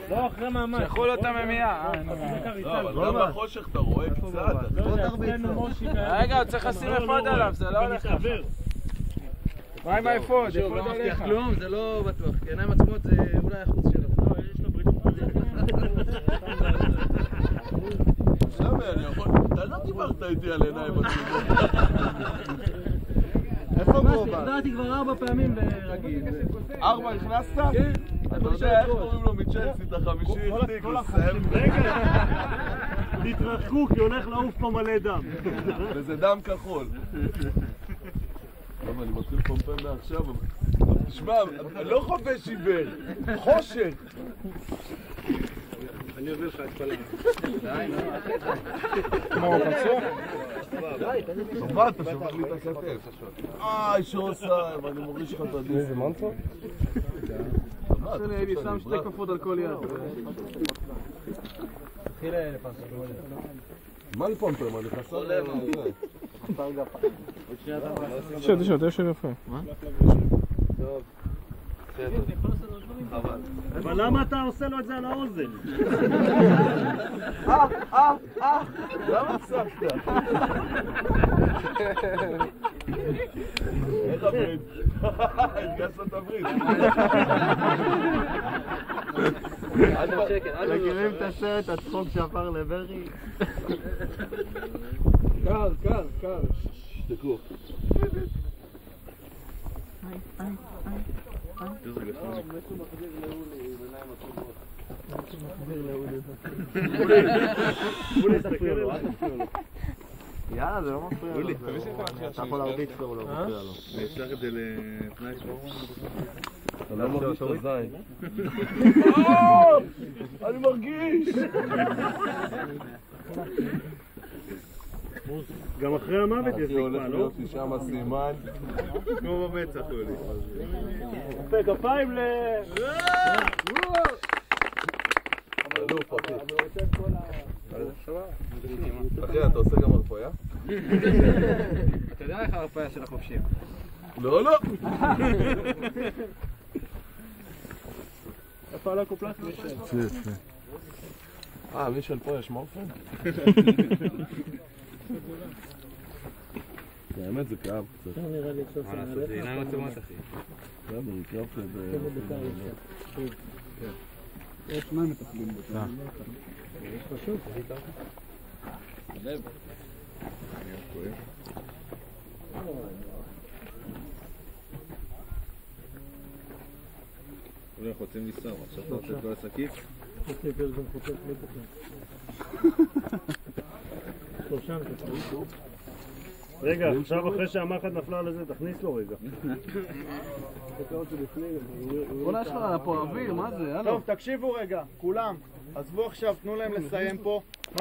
לא, אחרי מאמץ. שחול אותה ממייה. לא, אבל גם בחושך אתה רואה קצת. רגע, הוא צריך לשים אפוד עליו, זה לא הולך ככה. מה עם האפוד? שוב, לא מבטיח כלום, זה לא בטוח. כי עיניים עצמות זה אולי החוץ שלו. לא, יש לו ברית שמי, אני יכול... אתה לא דיברת איתי על עיניים עצמות. איפה גובה? דיברתי כבר 4 פעמים ברגיל. 4 הכנסת? כן. אתה יודע איך קוראים לו מצ'לסי את החמישי? רגע, תתרחקו כי הולך לעוף פה מלא דם. וזה דם כחול. למה, אני מתחיל פומפן מעכשיו, תשמע, אני לא חובש עיוור, חושך. אני אוביל לך את כל מה הוא פצוע? טובה, אתה שובר לי את הכתף. שעושה, ואני מוריש לך את הדיס. איזה מנטו? אני הייתי שם 2 כפות על כל יד. מה לפומפן? אני חסר לב. תשאר יפה. מה? טוב. אבל למה אתה עושה לו את זה על האוזן? למה הפסקת? איך הברית? הרגשת את הברית. מכירים את הסרט הצחוק שעבר לברי? קר. שתקו. יאללה, זה לא מפריע לו. אתה יכול להרביץ לו, הוא לא מפריע לו. אני אשלח את זה לפני שבוע. אתה לא מרגיש את הזין. אני מרגיש! גם אחרי המוות יש נקמה, הולך לא? להיות לי שם הסימן. כמו במצח הוא לי. פה כפיים ל... אלוף, אחי. אחי, אתה עושה גם הרפאיה? אתה יודע איך הרפאיה של החופשים? לא! איפה על הקופלט? מישל. מישל פה יש מורפן? האמת זה כאב קצת. נראה לי עכשיו מה לעשות, זה עיניים עצומות אחי. בסדר, הקרבת את זה. יש 2 מטפלים בזה. יש פשוט. אולי חוצים לסתום, עכשיו אתה רוצה את כל השקיף? יש פרק גם חוצץ בטח. שלושה מטפלים. רגע, עכשיו אחרי שהמחט נפלה על זה, תכניס לו רגע. בוא נשאר לה פה אוויר, מה זה? טוב, תקשיבו רגע, כולם. עזבו עכשיו, תנו להם לסיים פה. מה